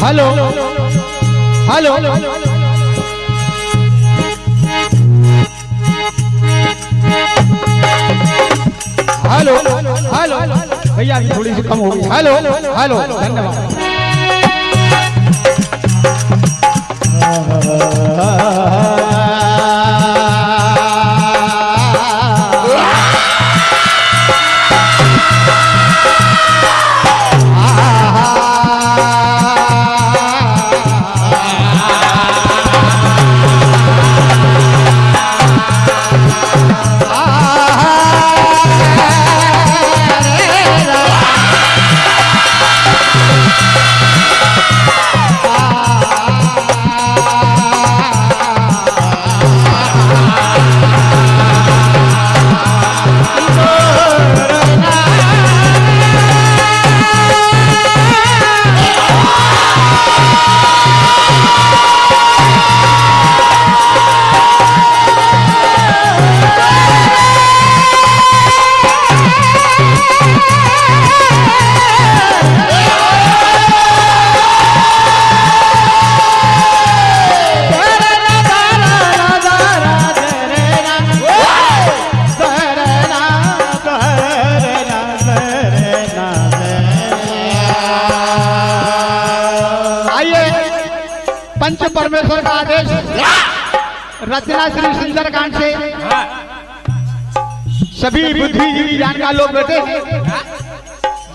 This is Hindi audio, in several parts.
हेलो हेलो हेलो हेलो भैया थोड़ी सी कम होगी। हेलो हेलो धन्यवाद। पंच परमेश्वर का आदेश रचना श्री सुंदरकांड से सभी बुद्धिजीवी ज्ञान का लोग बैठे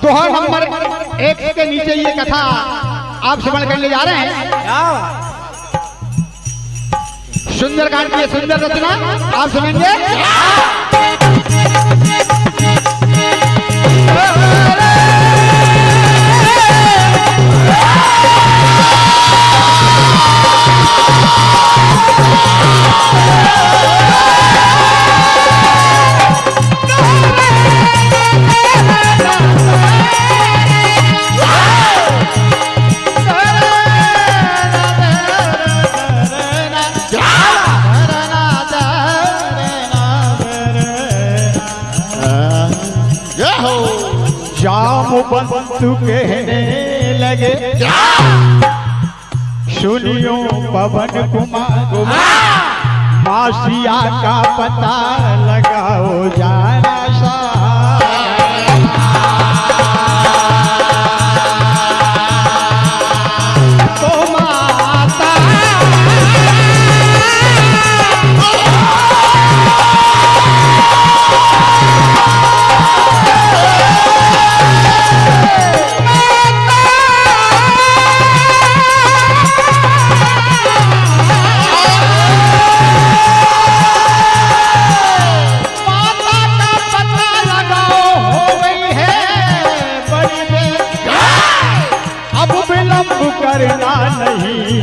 दोहा नंबर 1 के नीचे ये कथा आप श्रवण करने जा रहे हैं। सुंदरकांड की सुंदर रचना आप सुनेंगे। जामवंतु कहने लगे सुनियो पवन कुमार मासिया का पता लगाओ जाना सा करना नहीं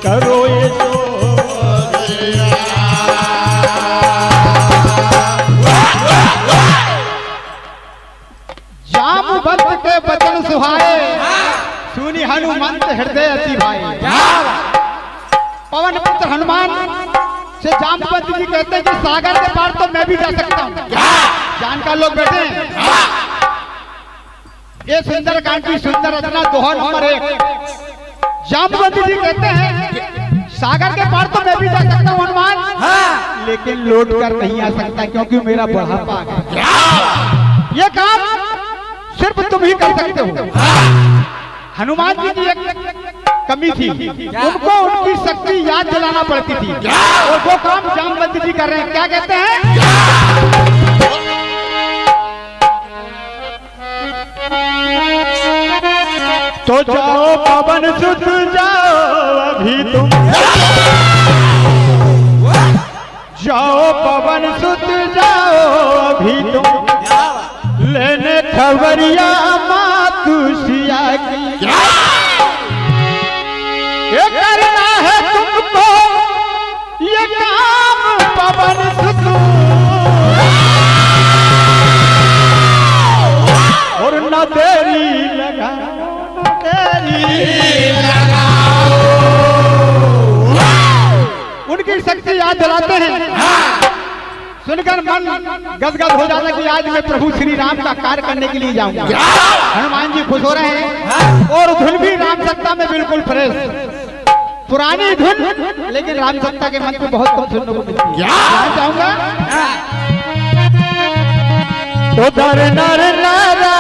करो ये जामवंत के वचन सुहाए सुनी हनुमंत हृदय अति भाई। पवन पुत्र हनुमान से जामवंत जी कहते हैं कि सागर के पार तो मैं भी जा सकता हूँ। जानकार लोग बैठे हैं। ये सुंदरकांड की सुंदर रचना दोहा नंबर 1। जामवंत जी कहते हैं सागर के पार तो मैं भी जा सकता हूँ हनुमान, लेकिन लौट कर नहीं आ सकता क्योंकि मेरा बुढ़ापा है। ये काम सिर्फ तुम ही कर सकते हो। हनुमान जी की एक कमी थी, उनको उनकी शक्ति याद दिलाना पड़ती थी और वो काम जामवंत जी कर रहे हैं। क्या कहते हैं? तो जाओ पवन सुत जाओ अभी तुम, जाओ पवन सुत जाओ अभी तुम, लेने खबरिया मातुसिया की। ये करना है तुमको ये काम पवन सुत, और न देरी लगा उनकी शक्ति याद दिलाते हैं। सुनकर मन तन गदगद हो जाता कि आज मैं प्रभु श्री राम का कार्य करने के लिए जाऊंगा। हनुमान जी खुश हो रहे हैं और धुन भी राम सत्ता में बिल्कुल फ्रेश, पुरानी धुन, लेकिन राम सत्ता के मन में बहुत कम सुनने को मिलती है। चाहूंगा तो दर नर नारा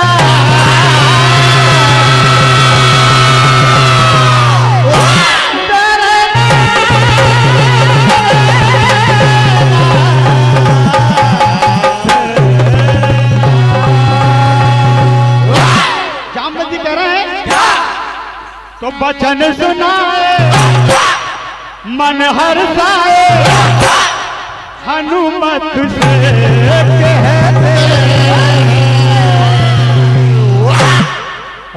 तो बचन सुनाए मन हर्षाए हनुमत से कहते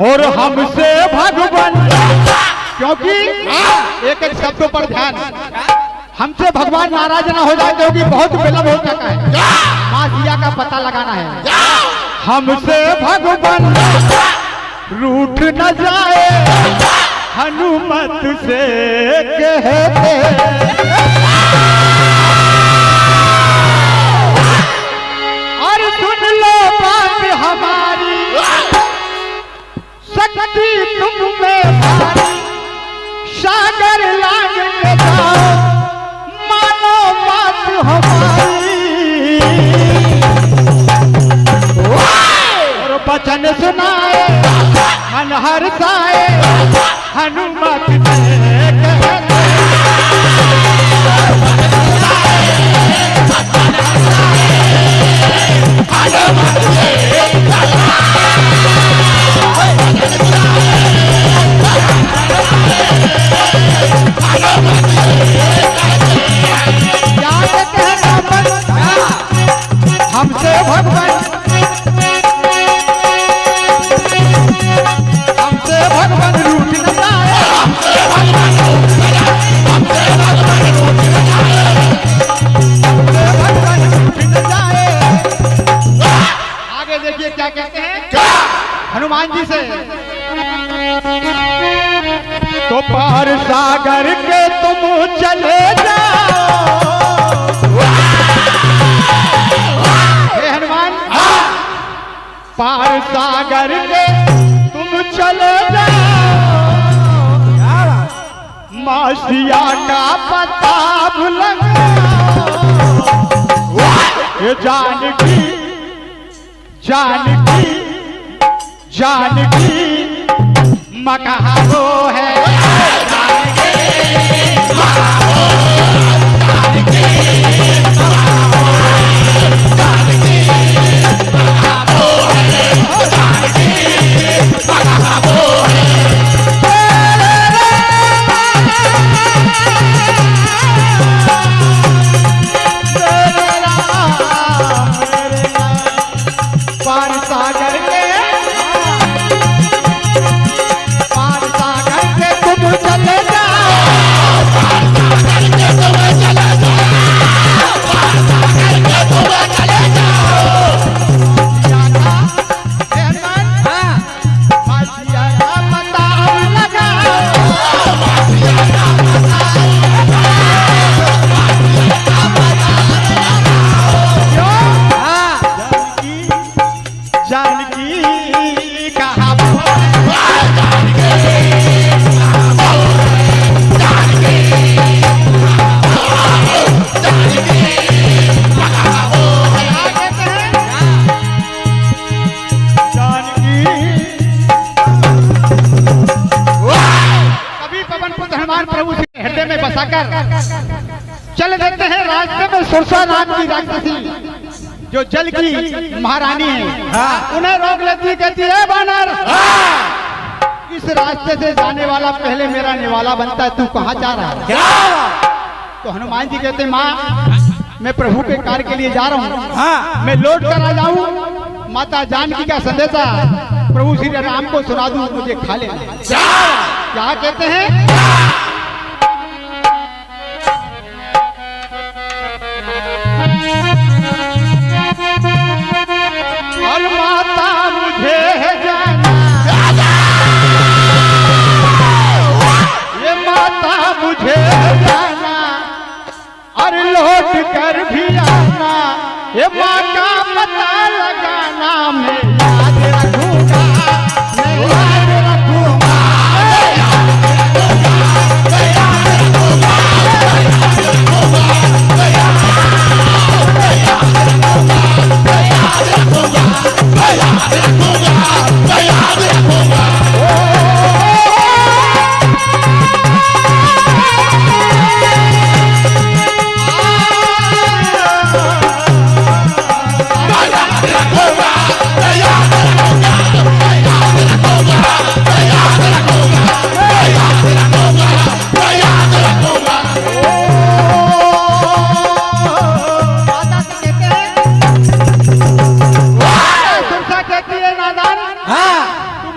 और हमसे भगवान, क्योंकि एक एक शब्दों पर ध्यान, हमसे भगवान नाराज ना हो जाए क्योंकि बहुत विलंब हो चुका है, माँ सिया का पता लगाना है। हमसे भगवान रूठ न जाए हनुमत से कहते और सुन लो बात हमारी, शक्ति तुम में भारी, सागर लांग के जाओ मानो बात हमारी, और वचन सुनाए मन हर्षाए हनुमत से कहते हमसे भगवान, हमसे भगवान रूठ न जाए, हमसे भगवान रूठ न जाए। आगे देखिए क्या कहते हैं हनुमान जी से, तो पार सागर के तुम चले जाओ, हे हनुमान पार सागर के तुम चले जाओ, मासिया का पता भुलंगा, ये जानकी जानकी जानकी मकहा वो है, चल देते हैं रास्ते में सुरसा नाम की राक्षसी जो जल की महारानी है, उन्हें रोक लेती, कहती है बानर इस रास्ते से जाने वाला पहले मेरा निवाला बनता है, तू कहाँ जा रहा है? तो हनुमान जी कहते माँ मैं प्रभु के कार्य के लिए जा रहा हूँ, मैं लौट कर आ जाऊँ, माता जानकी का संदेशा प्रभु श्री राम को सुना दूं, मुझे खा लेना। क्या कहते हैं और माता मुझे जाना, ये माता मुझे जाना और लौट कर भी आना, ये का पता लगाना मैं याद रखूंगा, मैं याद रखूंगा।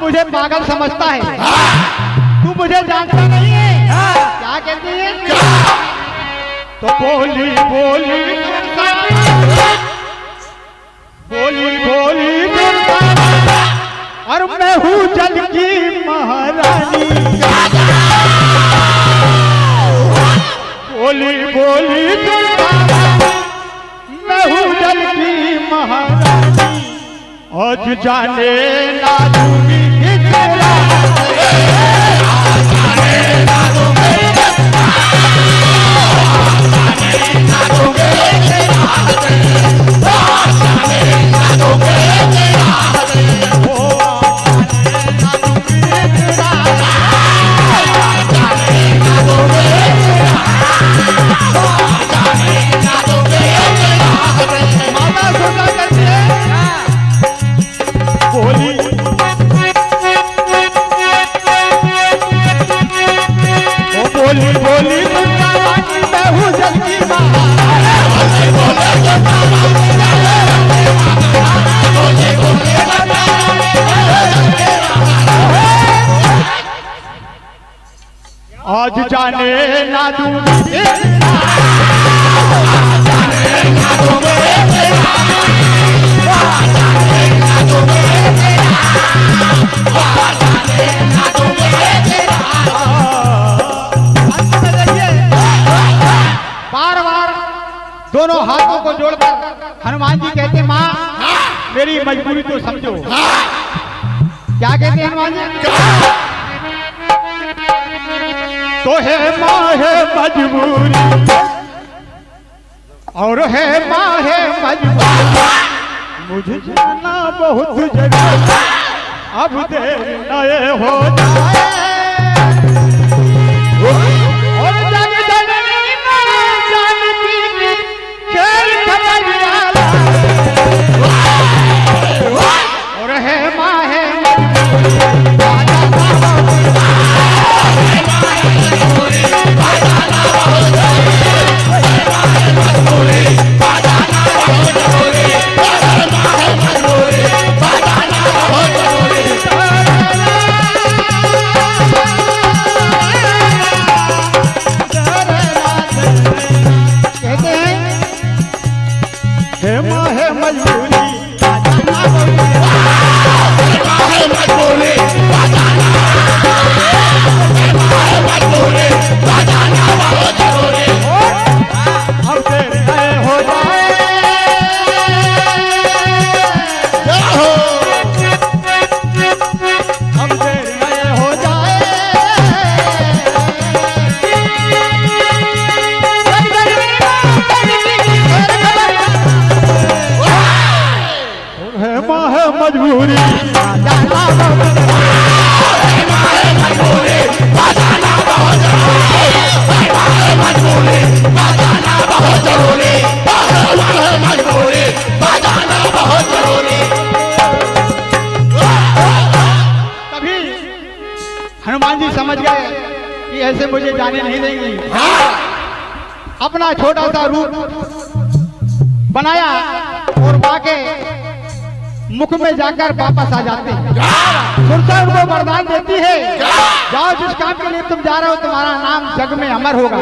मुझे पागल समझता है, तू मुझे जानता नहीं है। क्या कहती है? तो बोली बोली बोली बोली और मैं हूँ जल की महारानी। बोली बोली मैं हूँ जल की महारानी, आज जाने ना दूंगी आज जाने ना दूंगी बार बार दोनों हाथों को जोड़कर हनुमान जी कहते माँ मेरी मजबूरी तो समझो। क्या कहते हैं हनुमान जी? तो है माँ है मजबूरी और है माँ है मजबूरी, मुझे जाना बहुत जरूरी, अब देर न हो जाए और जग जननी माँ जानकी खेल खबरिया और है माँ है मजबूरी तभी हनुमान जी समझ गए कि ऐसे मुझे जाने नहीं देंगे। अपना छोटा सा रूप बनाया और माँ के मुख में जाकर वापस आ जाते हैं। सुरसा उनको वरदान देती है जाओ जिस काम के लिए तुम जा रहे हो तुम्हारा नाम जग में अमर होगा।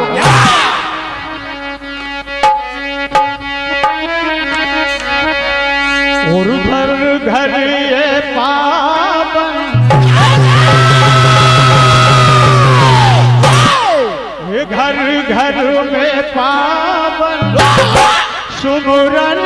और घर घर ये पावन ये घर घर में पावन सुमुरन